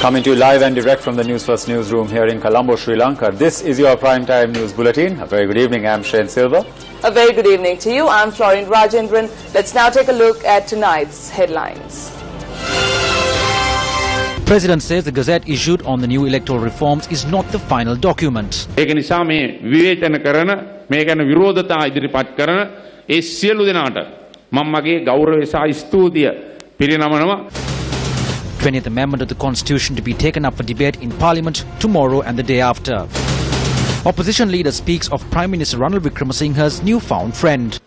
Coming to you live and direct from the Newsfirst newsroom here in Colombo, Sri Lanka. This is your primetime news bulletin. A very good evening. I'm Shane Silva. A very good evening to you. I'm Florine Rajendran. Let's now take a look at tonight's headlines. President says the gazette issued on the new electoral reforms is not the final document. th Amendment of the Constitution to be taken up for debate in Parliament tomorrow and the day after. Opposition leader speaks of Prime Minister Ranil Wickremesinghe's newfound friend.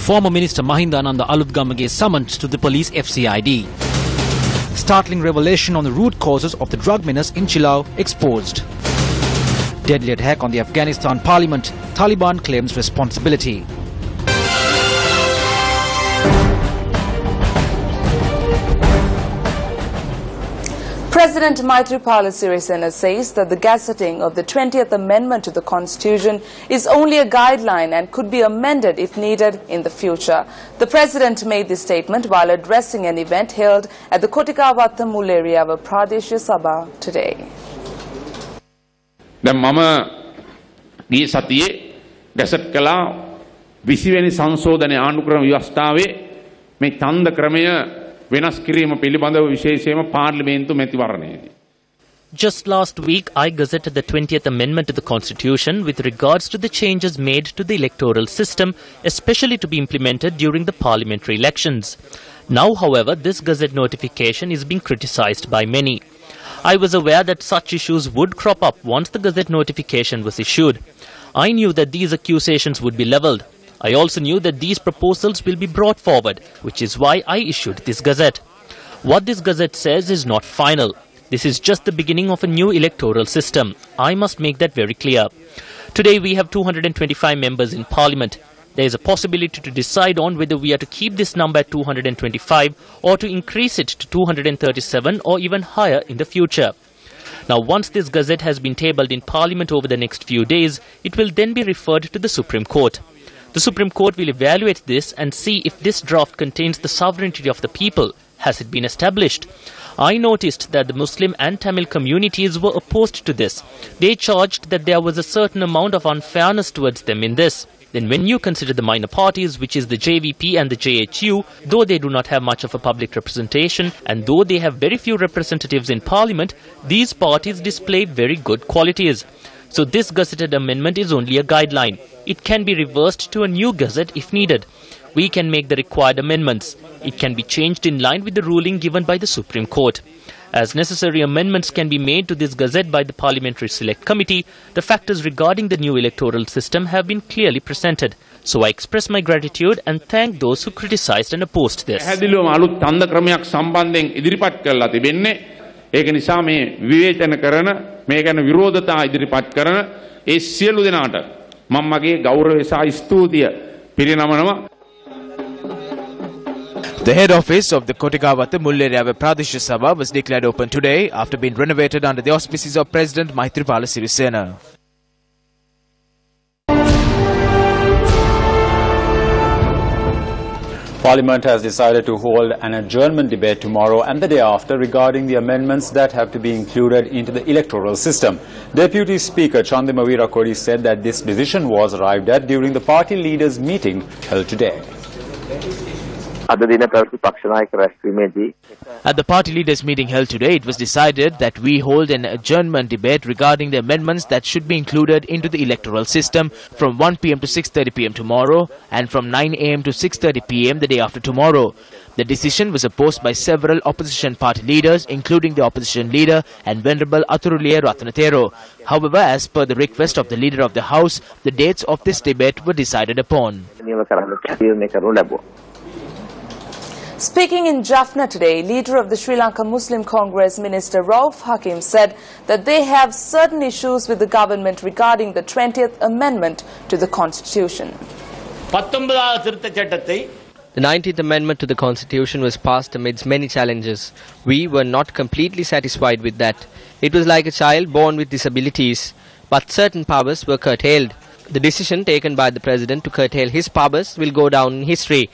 Former Minister Mahinda Ananda Alutgamage summoned to the police FCID. Startling revelation on the root causes of the drug menace in Chilao exposed. Deadly attack on the Afghanistan Parliament. Taliban claims responsibility. President Maithripala Sirisena says that the gazetting of the 20th Amendment to the Constitution is only a guideline and could be amended if needed in the future. The President made this statement while addressing an event held at the Kotikavatta Mulleriyawa Pradeshya Sabha today. මම ගිය සතියේ gazette කළා 20 වෙනි සංශෝධන ආණ්ඩුක්‍රම ව්‍යවස්ථාවේ මේ ඡන්ද ක්‍රමය වෙනස් කිරීම පිළිබඳව විශේෂයෙන්ම පාර්ලිමේන්තු මැතිවරණයේදී. Just last week, I gazetted the 20th Amendment to the Constitution with regards to the changes made to the electoral system, especially to be implemented during the parliamentary elections. Now, however, this gazette notification is being criticized by many. I was aware that such issues would crop up once the gazette notification was issued. I knew that these accusations would be levelled. I also knew that these proposals will be brought forward, which is why I issued this gazette. What this gazette says is not final. This is just the beginning of a new electoral system. I must make that very clear. Today we have 225 members in Parliament. There is a possibility to decide on whether we are to keep this number at 225 or to increase it to 237 or even higher in the future. Now, once this gazette has been tabled in Parliament over the next few days, it will then be referred to the Supreme Court. The Supreme Court will evaluate this and see if this draft contains the sovereignty of the people. Has it been established? I noticed that the Muslim and Tamil communities were opposed to this. They charged that there was a certain amount of unfairness towards them in this. Then when you consider the minor parties, which is the JVP and the JHU, though they do not have much of a public representation and though they have very few representatives in Parliament, these parties display very good qualities. So this gazetted amendment is only a guideline. It can be reversed to a new gazette if needed. We can make the required amendments. It can be changed in line with the ruling given by the Supreme Court. As necessary amendments can be made to this gazette by the Parliamentary Select Committee, the factors regarding the new electoral system have been clearly presented. So I express my gratitude and thank those who criticized and opposed this. ඒක නිසා මේ විවේචන කරන මේ ගැන විරෝධතා ඉදිරිපත් කරන ඒ සියලු දෙනාට මම මගේ ගෞරවය සහ ස්තුතිය පිරිනමනවා. The head office of the Kotikavatta Mulleriyawa Pradeshya Sabha was declared open today after being renovated under the auspices of President Maithripala Sirisena. Parliament has decided to hold an adjournment debate tomorrow and the day after regarding the amendments that have to be included into the electoral system. Deputy Speaker Chandima Weerakodi said that this decision was arrived at during the party leaders' meeting held today. At the party leaders' meeting held today, it was decided that we hold an adjournment debate regarding the amendments that should be included into the electoral system from 1 p.m. to 6:30 p.m. tomorrow and from 9 a.m. to 6:30 p.m. the day after tomorrow. The decision was opposed by several opposition party leaders, including the opposition leader and Venerable Athuruliya Ratanathero. However, as per the request of the leader of the House, the dates of this debate were decided upon. Speaking in Jaffna today, leader of the Sri Lanka Muslim Congress, Minister Rauf Hakim, said that they have certain issues with the government regarding the 20th Amendment to the Constitution. The 19th Amendment to the Constitution was passed amidst many challenges. We were not completely satisfied with that. It was like a child born with disabilities, but certain powers were curtailed. The decision taken by the President to curtail his powers will go down in history.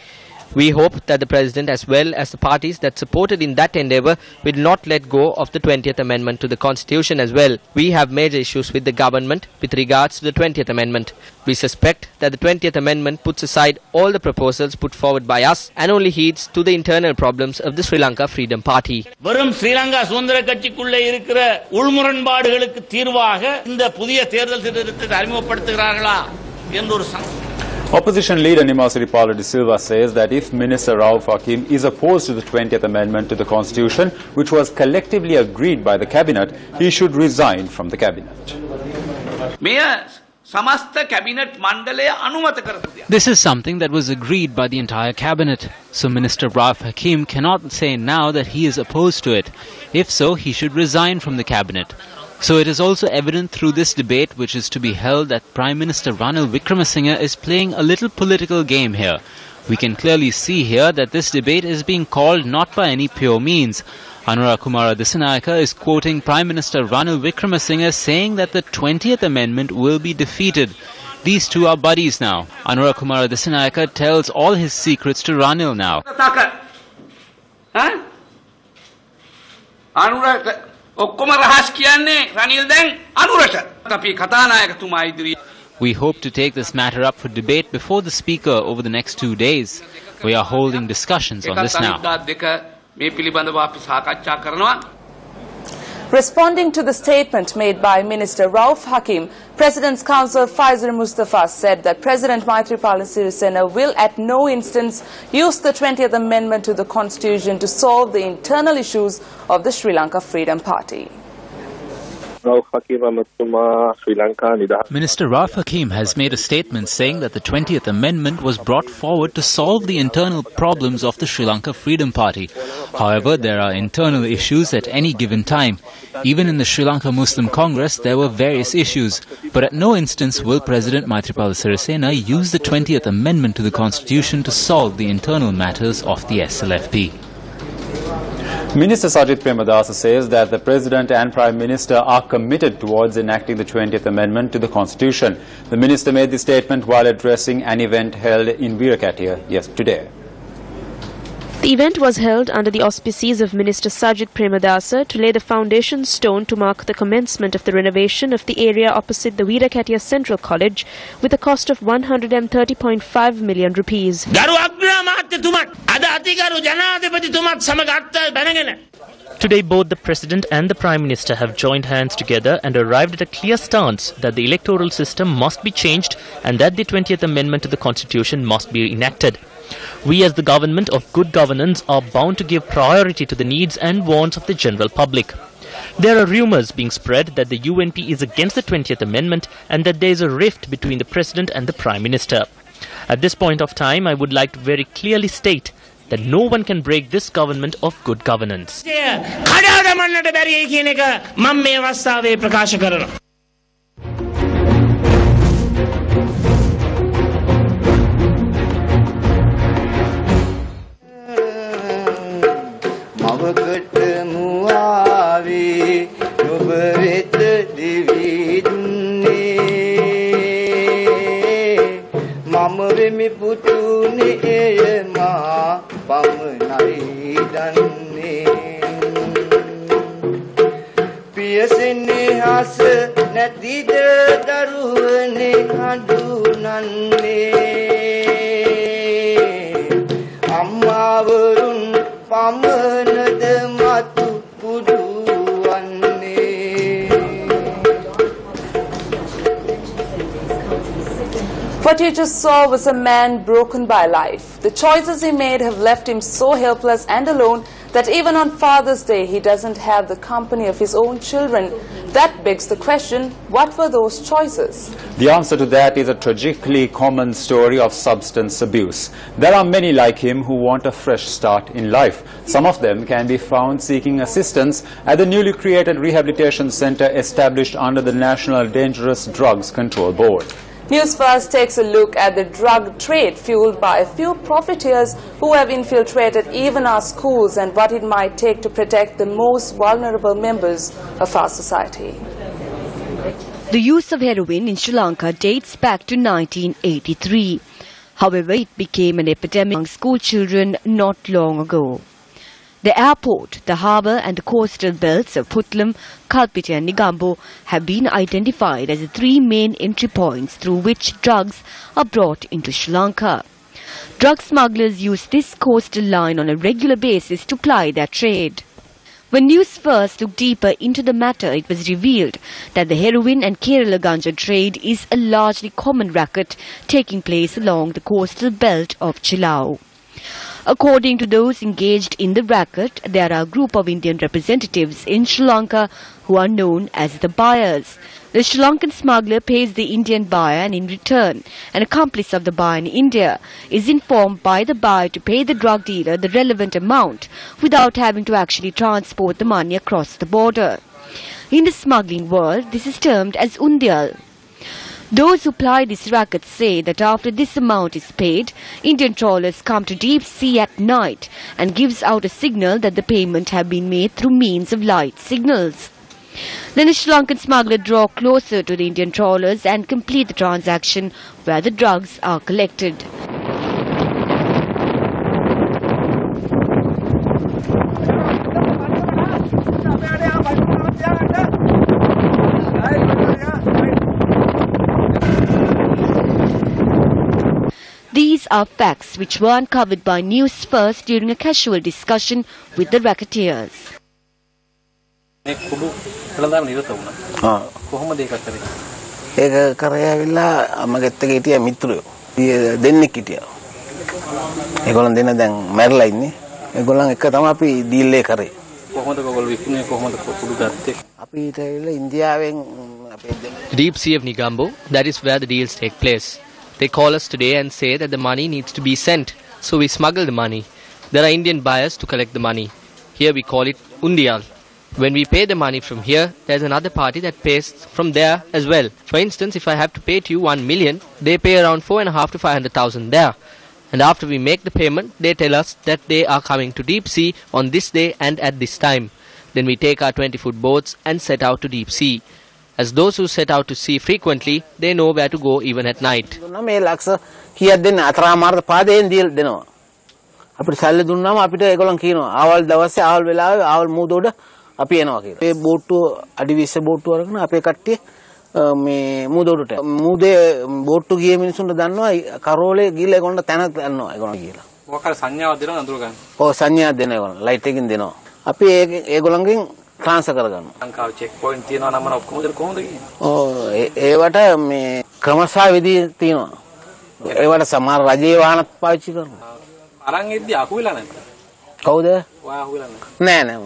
We hope that the President as well as the parties that supported in that endeavour will not let go of the 20th Amendment to the Constitution as well. We have major issues with the government with regards to the 20th Amendment. We suspect that the 20th Amendment puts aside all the proposals put forward by us and only heeds to the internal problems of the Sri Lanka Freedom Party. வரும் ஸ்ரீலங்கா சுதந்திர கட்சிக்குள்ளே இருக்கிற உள்முரண்பாடுகளுக்கு தீர்வாக இந்த புதிய தேர்தல் சட்டத்தை அறிமுகப்படுத்துகிறார்களா என்ற ஒரு Opposition leader Nimasiri Paula de Silva says that if Minister Rauf Hakim is opposed to the 20th Amendment to the Constitution, which was collectively agreed by the Cabinet, he should resign from the Cabinet. This is something that was agreed by the entire Cabinet. So Minister Rauf Hakim cannot say now that he is opposed to it. If so, he should resign from the Cabinet. So it is also evident through this debate, which is to be held, that Prime Minister Ranil Wickremesinghe is playing a little political game here. We can clearly see here that this debate is being called not by any pure means. Anura Kumara Dissanayake is quoting Prime Minister Ranil Wickremesinghe saying that the 20th Amendment will be defeated. These two are buddies now. Anura Kumara Dissanayake tells all his secrets to Ranil now. We hope to take this matter up for debate before the Speaker over the next 2 days. We are holding discussions on this now. Responding to the statement made by Minister Rauf Hakim, President's Counsel Faisal Mustafa said that President Maithripala Sirisena will at no instance use the 20th Amendment to the Constitution to solve the internal issues of the Sri Lanka Freedom Party. Minister Rauf Hakim has made a statement saying that the 20th Amendment was brought forward to solve the internal problems of the Sri Lanka Freedom Party. However, there are internal issues at any given time. Even in the Sri Lanka Muslim Congress, there were various issues. But at no instance will President Maithripala Sirisena use the 20th Amendment to the Constitution to solve the internal matters of the SLFP. Minister Sajith Premadasa says that the President and Prime Minister are committed towards enacting the 20th Amendment to the Constitution. The Minister made the statement while addressing an event held in Weerakathiya yesterday. The event was held under the auspices of Minister Sajith Premadasa to lay the foundation stone to mark the commencement of the renovation of the area opposite the Weerakathiya Central College with a cost of 130.5 million rupees. Today, both the President and the Prime Minister have joined hands together and arrived at a clear stance that the electoral system must be changed and that the 20th Amendment to the Constitution must be enacted. We as the government of good governance are bound to give priority to the needs and wants of the general public. There are rumours being spread that the UNP is against the 20th Amendment and that there is a rift between the President and the Prime Minister. At this point of time, I would like to very clearly state that no one can break this government of good governance. What you just saw was a man broken by life. The choices he made have left him so helpless and alone that even on Father's Day he doesn't have the company of his own children. That begs the question, what were those choices? The answer to that is a tragically common story of substance abuse. There are many like him who want a fresh start in life. Some of them can be found seeking assistance at the newly created rehabilitation center established under the National Dangerous Drugs Control Board. Newsfirst takes a look at the drug trade fueled by a few profiteers who have infiltrated even our schools and what it might take to protect the most vulnerable members of our society. The use of heroin in Sri Lanka dates back to 1983. However, it became an epidemic among school children not long ago. The airport, the harbour and the coastal belts of Putlam, Kalpiti and Negombo have been identified as the three main entry points through which drugs are brought into Sri Lanka. Drug smugglers use this coastal line on a regular basis to ply their trade. When Newsfirst looked deeper into the matter, it was revealed that the heroin and Kerala ganja trade is a largely common racket taking place along the coastal belt of Chilau. According to those engaged in the racket, there are a group of Indian representatives in Sri Lanka who are known as the buyers. The Sri Lankan smuggler pays the Indian buyer, and in return, an accomplice of the buyer in India is informed by the buyer to pay the drug dealer the relevant amount without having to actually transport the money across the border. In the smuggling world, this is termed as undial. Those who ply this racket say that after this amount is paid, Indian trawlers come to deep sea at night and gives out a signal that the payment have been made through means of light signals. Then the Sri Lankan smuggler draw closer to the Indian trawlers and complete the transaction where the drugs are collected. These are facts which were uncovered by Newsfirst during a casual discussion with the racketeers. Deep Sea of Negombo, that is where the deals take place. They call us today and say that the money needs to be sent, so we smuggle the money. There are Indian buyers to collect the money. Here we call it undial. When we pay the money from here, there's another party that pays from there as well. For instance, if I have to pay to you 1 million, they pay around 4.5 to 500,000 there. And after we make the payment, they tell us that they are coming to Deep Sea on this day and at this time. Then we take our 20-foot boats and set out to Deep Sea. As those who set out to sea frequently, they know where to go even at night. transfer කරගන්න. ලංකාවේ check point තියෙනවා නම් මම ඔක්කොම දෙන්න කොහොමද කියන්නේ? ඒවට මේ ක්‍රමසා විදි තියෙනවා. ඒවට සමහර රජයේ වාහනත් පාවිච්චි කරනවා. අරන් එද්දි අහුවෙලා නැද්ද? කවුද? ඔයා අහුවෙලා නැහැ. නෑ නෑ.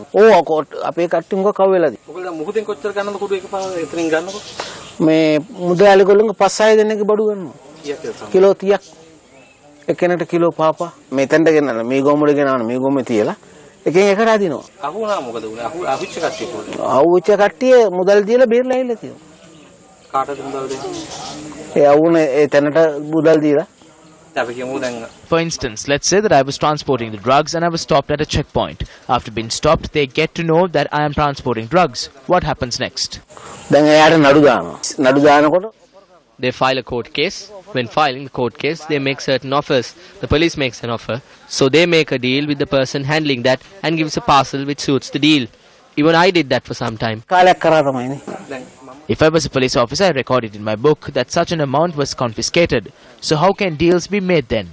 අපේ කට්ටිය මොකක් අහුවෙලාද? මොකද මුහුදෙන් කොච්චර ගන්නද කුඩු එකපාර එතනින් ගන්නකො? මේ මුදලාලි ගොල්ලන්ගේ 5-6 දෙනෙක්ගේ බඩු ගන්නවා. කිලෝ 30ක්. එක්කෙනෙක්ට කිලෝ 5. මෙතෙන්ට ගෙනල්ලා මේ ගොමුඩ ගෙනවන මේ ගොම්මේ තියලා එකෙන් එකට අදිනවා. අහුණා මොකද උනේ? අහුච්ච කට්ටිය පොඩි. අහුච්ච කට්ටිය මුදල් දීලා බේරලා ඇවිල්ලා තියෙනවා. කාටද මුදල් දෙන්නේ? ඒ අහුනේ ඒ තැනට මුදල් දීලා. For instance, let's say that I was transporting the drugs and I was stopped at a checkpoint. After being stopped, they get to know that I am transporting drugs. What happens next? දැන් එයාට නඩු දානවා. නඩු දානකොට they file a court case. When filing the court case, they make certain offers. The police makes an offer. So they make a deal with the person handling that and gives a parcel which suits the deal. Even I did that for some time. If I was a police officer, I recorded in my book that such an amount was confiscated. So how can deals be made then?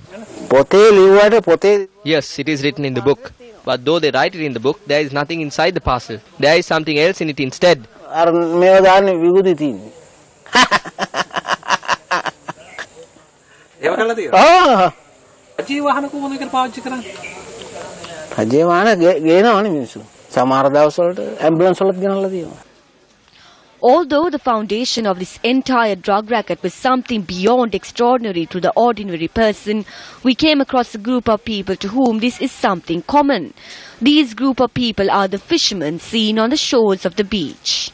Yes, it is written in the book. But though they write it in the book, there is nothing inside the parcel. There is something else in it instead. Although the foundation of this entire drug racket was something beyond extraordinary to the ordinary person, we came across a group of people to whom this is something common. These group of people are the fishermen seen on the shores of the beach.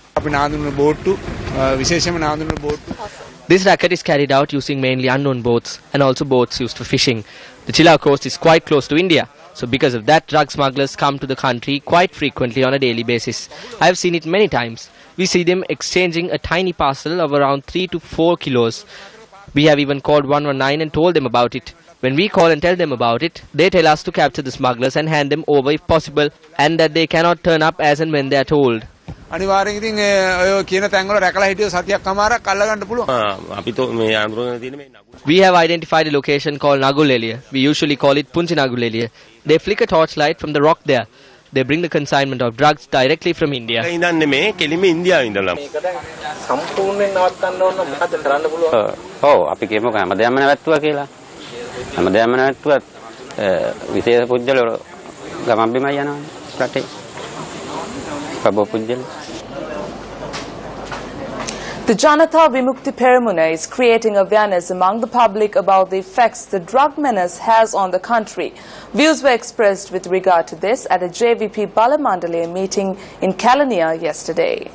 This racket is carried out using mainly unknown boats and also boats used for fishing. The Chilau coast is quite close to India, so because of that, drug smugglers come to the country quite frequently on a daily basis. I have seen it many times. We see them exchanging a tiny parcel of around 3 to 4 kilos. We have even called 119 and told them about it. When we call and tell them about it, they tell us to capture the smugglers and hand them over if possible, and that they cannot turn up as and when they are told. We have identified a location called Naguleliya. We usually call it Punchi Naguleliya. They flick a torchlight from the rock there. They bring the consignment of drugs directly from India. The Janata Vimukti Peramuna is creating awareness among the public about the effects the drug menace has on the country. Views were expressed with regard to this at a JVP Balamandale meeting in Kalaniya yesterday.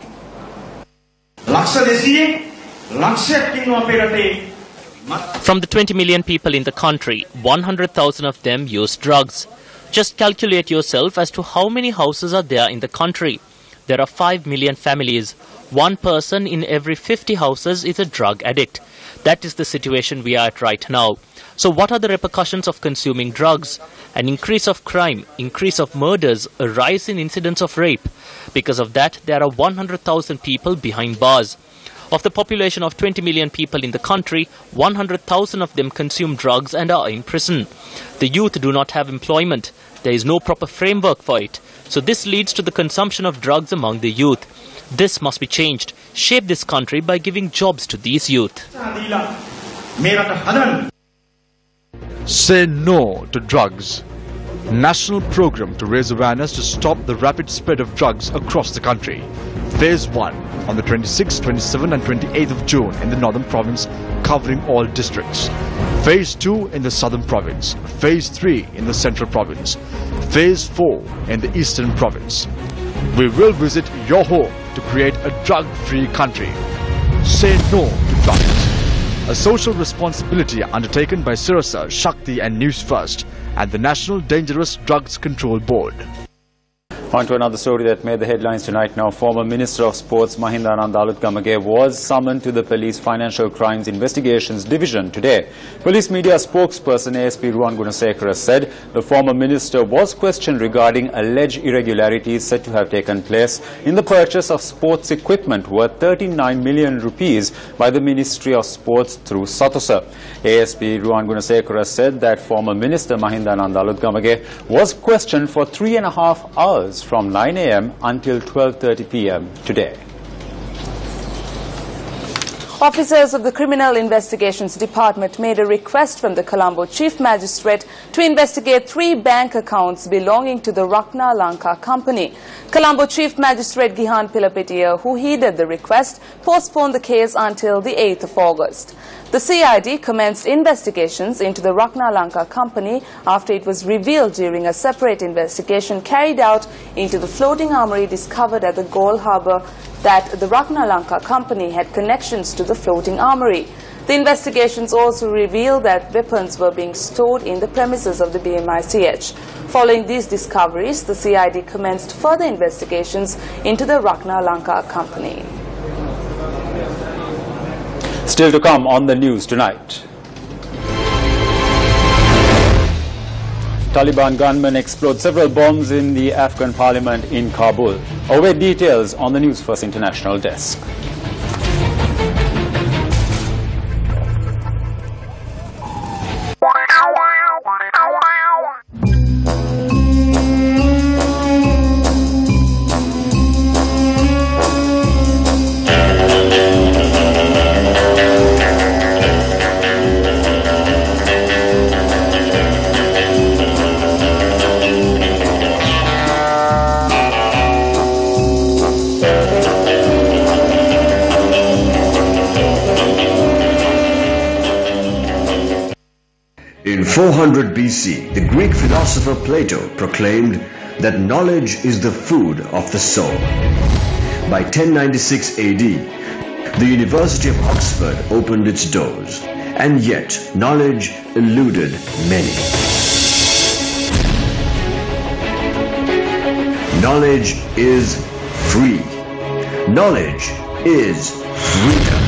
From the 20 million people in the country, 100,000 of them use drugs. Just calculate yourself as to how many houses are there in the country. There are 5 million families. One person in every 50 houses is a drug addict. That is the situation we are at right now. So what are the repercussions of consuming drugs? An increase of crime, increase of murders, a rise in incidents of rape. Because of that, there are 100,000 people behind bars. Of the population of 20 million people in the country, 100,000 of them consume drugs and are in prison. The youth do not have employment. There is no proper framework for it. So this leads to the consumption of drugs among the youth. This must be changed. Shape this country by giving jobs to these youth. Say no to drugs. National program to raise awareness to stop the rapid spread of drugs across the country. Phase 1 on the 26th, 27th and 28th of June in the Northern Province, covering all districts. Phase 2 in the Southern Province. Phase 3 in the Central Province. Phase 4 in the Eastern Province. We will visit your home to create a drug-free country. Say no to drugs. A social responsibility undertaken by Sirasa, Shakti and Newsfirst and the National Dangerous Drugs Control Board. On to another story that made the headlines tonight now. Former Minister of Sports Mahinda Aluthgamage was summoned to the Police Financial Crimes Investigations Division today. Police media spokesperson ASP Ruwan Gunasekara said the former minister was questioned regarding alleged irregularities said to have taken place in the purchase of sports equipment worth 39 million rupees by the Ministry of Sports through Satosa. ASP Ruwan Gunasekara said that former Minister Mahinda Aluthgamage was questioned for 3.5 hours from 9 a.m. until 12:30 p.m. today. Officers of the Criminal Investigations Department made a request from the Colombo Chief Magistrate to investigate 3 bank accounts belonging to the Rakna Lanka company. Colombo Chief Magistrate Gihan Pilapetiya, who heeded the request, postponed the case until the 8th of August. The CID commenced investigations into the Rakna Lanka company after it was revealed during a separate investigation carried out into the floating armory discovered at the Galle Harbour that the Rakna Lanka company had connections to the floating armory. The investigations also revealed that weapons were being stored in the premises of the BMICH. Following these discoveries, the CID commenced further investigations into the Rakna Lanka company. Still to come on the news tonight. Taliban gunmen explode several bombs in the Afghan parliament in Kabul. Await details on the Newsfirst International desk. In 400 BC, the Greek philosopher Plato proclaimed that knowledge is the food of the soul. By 1096 AD, the University of Oxford opened its doors, and yet knowledge eluded many. Knowledge is free. Knowledge is freedom.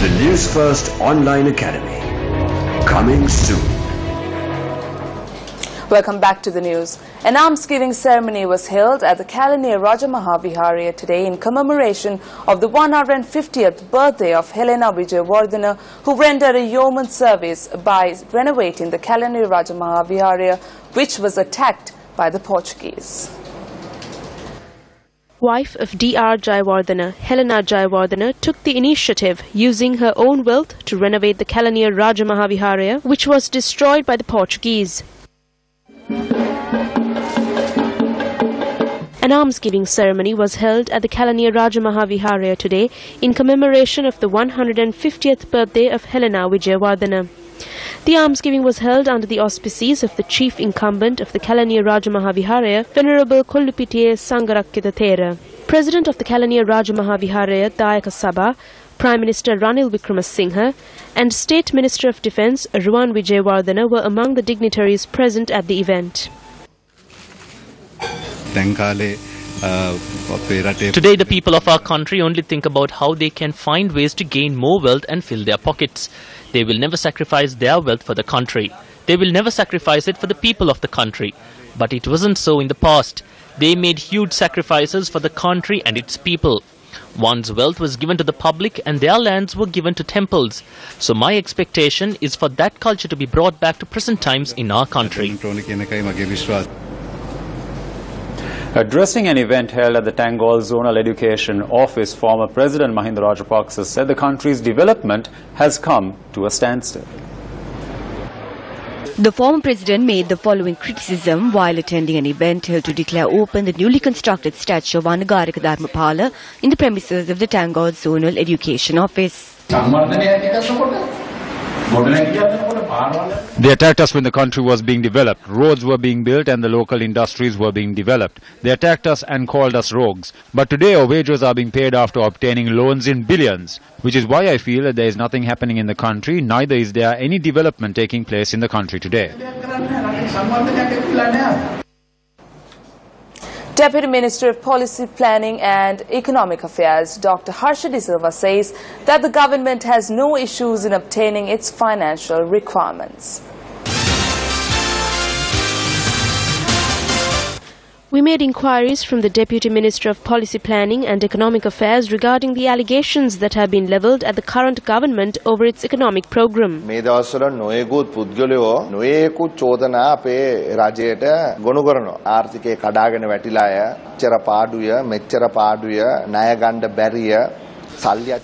The Newsfirst Online Academy. Coming soon. Welcome back to the news. An almsgiving ceremony was held at the Kalaniya Rajamahaviharya today in commemoration of the 150th birthday of Helena Vijayawardena, who rendered a yeoman service by renovating the Kalaniya Rajamahaviharya, which was attacked by the Portuguese. Wife of D.R. Jayawardena, Helena Jayawardena, took the initiative, using her own wealth, to renovate the Kalaniya Rajamahaviharya, which was destroyed by the Portuguese. An almsgiving ceremony was held at the Kalaniya Rajamahaviharya today in commemoration of the 150th birthday of Helena Vijayawardena. The almsgiving was held under the auspices of the chief incumbent of the Kalaniya Rajamahaviharya, Venerable Kollupitiya Sangarakkitha Thera. President of the Kalaniya Rajamahaviharya, Dayaka Sabha, Prime Minister Ranil Wickramasinghe and State Minister of Defence Ruwan Vijayawardena were among the dignitaries present at the event. Today the people of our country only think about how they can find ways to gain more wealth and fill their pockets. They will never sacrifice their wealth for the country. They will never sacrifice it for the people of the country. But it wasn't so in the past. They made huge sacrifices for the country and its people. One's wealth was given to the public and their lands were given to temples. So my expectation is for that culture to be brought back to present times in our country. Addressing an event held at the Tangol Zonal Education Office, former President Mahinda Rajapaksa said the country's development has come to a standstill. The former president made the following criticism while attending an event held to declare open the newly constructed statue of Anagarika Dharmapala in the premises of the Tangol Zonal Education Office. They attacked us when the country was being developed. Roads were being built and the local industries were being developed. They attacked us and called us rogues. But today our wages are being paid after obtaining loans in billions, which is why I feel that there is nothing happening in the country, neither is there any development taking place in the country today. Deputy Minister of Policy Planning and Economic Affairs, Dr. Harsha De Silva, says that the government has no issues in obtaining its financial requirements. We made inquiries from the Deputy Minister of Policy Planning and Economic Affairs regarding the allegations that have been levelled at the current government over its economic programme. මේ දවස්වල නොයෙකුත් පුද්ගලයෝ නොයෙකුත් චෝදනා අපේ රජයට ගොනු කරනවා. ආර්ථිකය කඩාගෙන වැටිලා අය, මෙච්චර පාඩුය, මෙච්චර පාඩුය, ණය ගන්න බැරිය.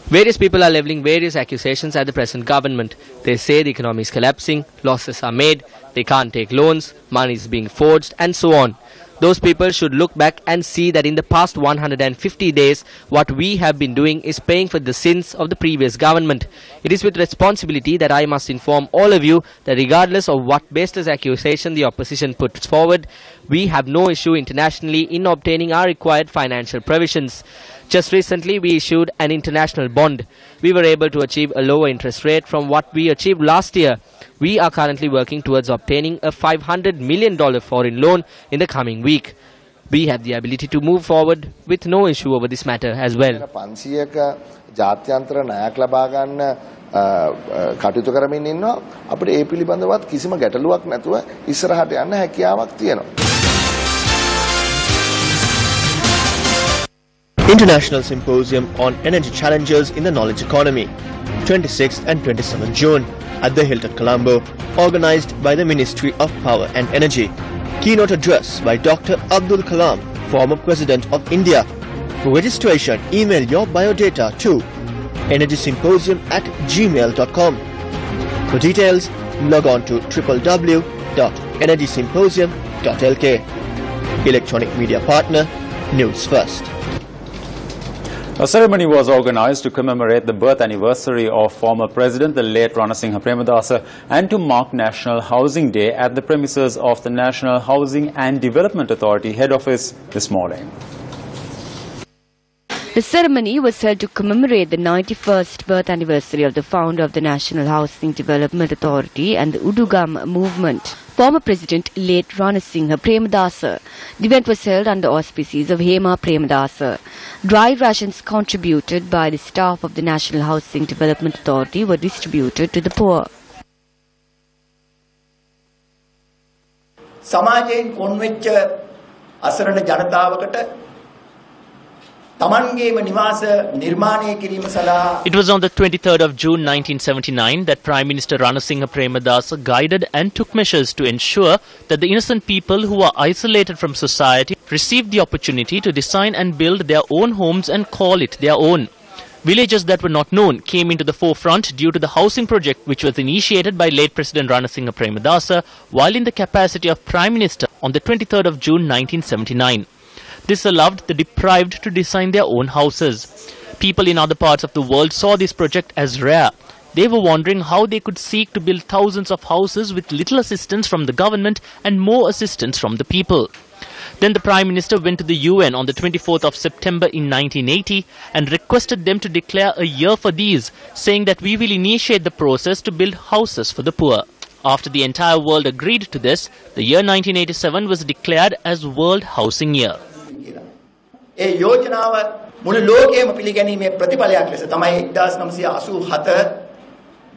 Various people are levelling various accusations at the present government. They say the economy is collapsing, losses are made, they can't take loans, money is being forged and so on. Those people should look back and see that in the past 150 days, what we have been doing is paying for the sins of the previous government. It is with responsibility that I must inform all of you that regardless of what baseless accusation the opposition puts forward, we have no issue internationally in obtaining our required financial provisions. Just recently, we issued an international bond. We were able to achieve a lower interest rate from what we achieved last year. We are currently working towards obtaining a $500 million foreign loan in the coming week. We have the ability to move forward with no issue over this matter as well. 500ක ජාත්‍යන්තර ණයක් ලබා ගන්න කටයුතු කරමින් ඉන්නවා. අපිට ඒ පිළිබඳවත් කිසිම ගැටලුවක් නැතුව ඉස්සරහට යන්න හැකියාවක් තියෙනවා. International Symposium on Energy Challenges in the Knowledge Economy, 26th and 27th June at the Hilton Colombo, organized by the Ministry of Power and Energy. Keynote address by Dr. Abdul Kalam, former President of India. For registration, email your biodata to energysymposium@gmail.com. For details, log on to www.energysymposium.lk. Electronic media partner, Newsfirst. A ceremony was organized to commemorate the birth anniversary of former President, the late Ranasinghe Premadasa, and to mark National Housing Day at the premises of the National Housing and Development Authority head office this morning. The ceremony was held to commemorate the 91st birth anniversary of the founder of the National Housing Development Authority and the Udugam movement, former President late Ranasinghe Premadasa. The event was held under auspices of Hema Premadasa. Dry rations contributed by the staff of the National Housing Development Authority were distributed to the poor. සමාජයෙන් කොන් වෙච්ච අසරණ ජනතාවකට තමන්ගේම නිවාස නිර්මාණය කිරීම සඳහා It was on the 23rd of June 1979 that Prime Minister Ranasinghe Premadasa guided and took measures to ensure that the innocent people who are isolated from society received the opportunity to design and build their own homes and call it their own. Villages that were not known came into the forefront due to the housing project which was initiated by late President Ranasinghe Premadasa while in the capacity of Prime Minister on the 23rd of June 1979. This allowed the deprived to design their own houses. People in other parts of the world saw this project as rare. They were wondering how they could seek to build thousands of houses with little assistance from the government and more assistance from the people. Then the Prime Minister went to the UN on the 24th of September in 1980 and requested them to declare a year for these, saying that we will initiate the process to build houses for the poor. After the entire world agreed to this, the year 1987 was declared as World Housing Year. ඒ යෝජනාව මුළු ලෝකයේම පිළිගැනීමේ ප්‍රතිඵලයක් ලෙස තමයි 1987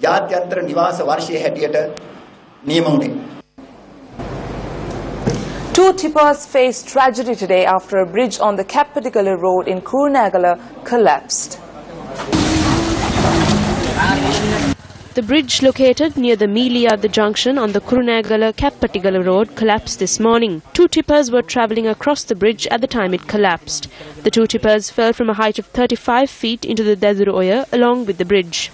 ජාත්‍යන්තර නිවාස වර්ෂයේ හැටියට නියම වුණේ. Two tippers faced tragedy today after a bridge on the Kappatigala road in Kurunegala collapsed. The bridge located near the Meeliyada junction on the Kurunegala-Kappatigala road collapsed this morning. Two tippers were travelling across the bridge at the time it collapsed. The two tippers fell from a height of 35 feet into the Daduru Oya along with the bridge.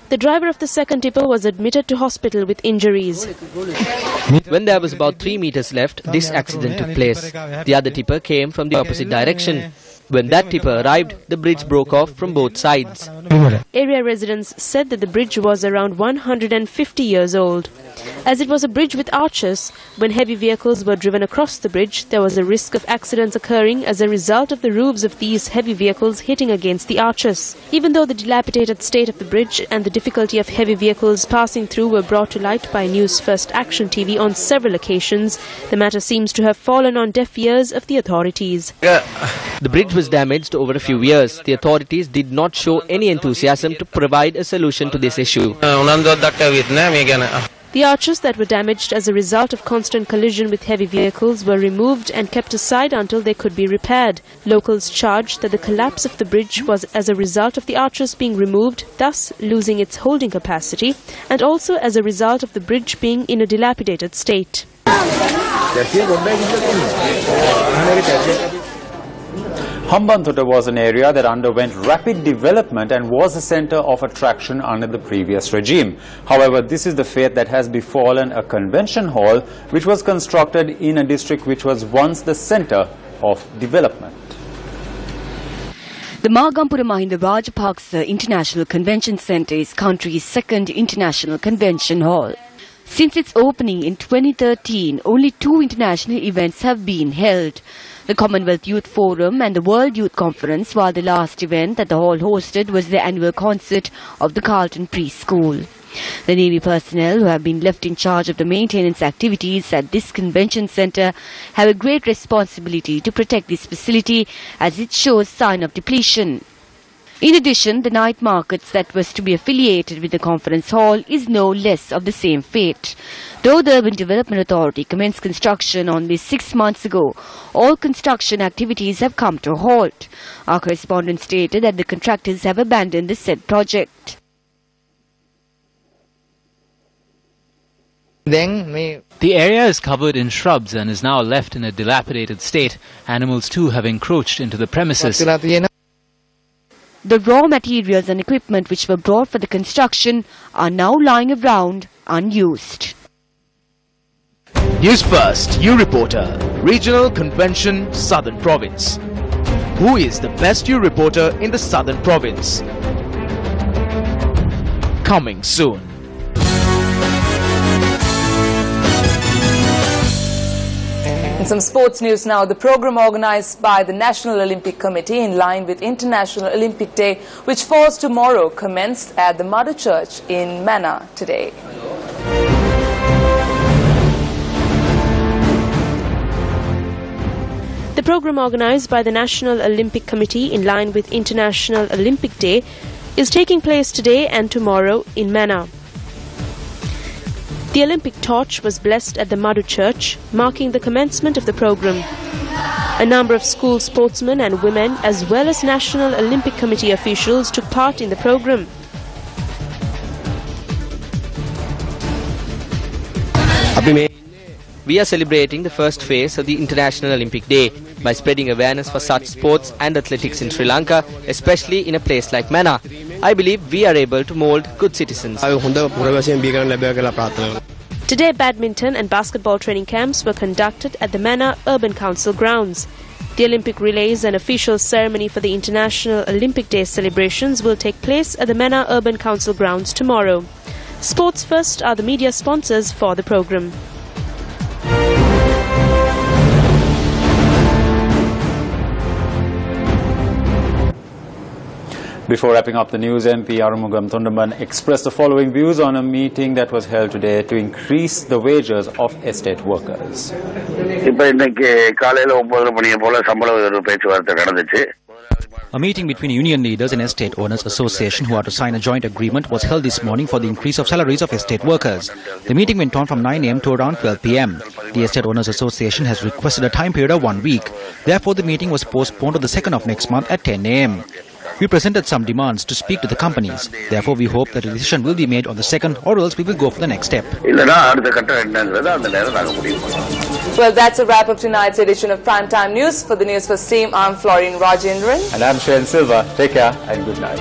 The driver of the second tipper was admitted to hospital with injuries. When there was about 3 meters left, this accident took place. The other tipper came from the opposite direction. When that tipper arrived, the bridge broke off from both sides. Area residents said that the bridge was around 150 years old. As it was a bridge with arches, when heavy vehicles were driven across the bridge, there was a risk of accidents occurring as a result of the roofs of these heavy vehicles hitting against the arches. Even though the dilapidated state of the bridge and the difficulty of heavy vehicles passing through were brought to light by Newsfirst Action TV on several occasions, the matter seems to have fallen on deaf ears of the authorities. The bridge was damaged over a few years. The authorities did not show any enthusiasm to provide a solution to this issue. The arches that were damaged as a result of constant collision with heavy vehicles were removed and kept aside until they could be repaired. Locals charged that the collapse of the bridge was as a result of the arches being removed, thus losing its holding capacity, and also as a result of the bridge being in a dilapidated state. Hambantota was an area that underwent rapid development and was a center of attraction under the previous regime. However, this is the fate that has befallen a convention hall which was constructed in a district which was once the center of development. The Magampura Mahinda Rajapaksa International Convention Centre is country's second international convention hall. Since its opening in 2013, only 2 international events have been held. The Commonwealth Youth Forum and the World Youth Conference, while the last event that the hall hosted was the annual concert of the Carlton Preschool. The Navy personnel who have been left in charge of the maintenance activities at this convention centre have a great responsibility to protect this facility as it shows sign of depletion. In addition, the night markets that was to be affiliated with the conference hall is no less of the same fate. Though the Urban Development Authority commenced construction only 6 months ago, all construction activities have come to a halt. Our correspondent stated that the contractors have abandoned the said project. The area is covered in shrubs and is now left in a dilapidated state. Animals too have encroached into the premises. The raw materials and equipment which were brought for the construction are now lying around unused. News First, you reporter, Regional Convention, Southern Province. Who is the best you reporter in the Southern Province? Coming soon. In some sports news now, the program organized by the National Olympic Committee in line with International Olympic Day, which falls tomorrow, commenced at the Mother Church in Mannar today. program organized by the National Olympic Committee in line with International Olympic Day is taking place today and tomorrow in Mana. The Olympic torch was blessed at the Madhu Church, marking the commencement of the program. A number of school sportsmen and women, as well as National Olympic Committee officials, took part in the program. We are celebrating the first phase of the International Olympic Day by spreading awareness for such sports and athletics in Sri Lanka, especially in a place like Mana. I believe we are able to mould good citizens. Today, badminton and basketball training camps were conducted at the Mana Urban Council grounds. The Olympic relays and official ceremony for the International Olympic Day celebrations will take place at the Mana Urban Council grounds tomorrow. Sports First are the media sponsors for the program. Before wrapping up the news, MP Arumugam Thundaman expressed the following views on a meeting that was held today to increase the wages of estate workers. A meeting between union leaders and Estate Owners Association who are to sign a joint agreement was held this morning for the increase of salaries of estate workers. The meeting went on from 9 a.m. to around 12 p.m. The Estate Owners Association has requested a time period of 1 week. Therefore, the meeting was postponed to the 2nd of next month at 10 a.m. We presented some demands to speak to the companies. Therefore, we hope that a decision will be made on the 2nd, or else we will go for the next step. Well, that's a wrap of tonight's edition of Primetime News. For the Newsfirst team, I'm Florine Rajendran. And I'm Shayan Silva. Take care and good night.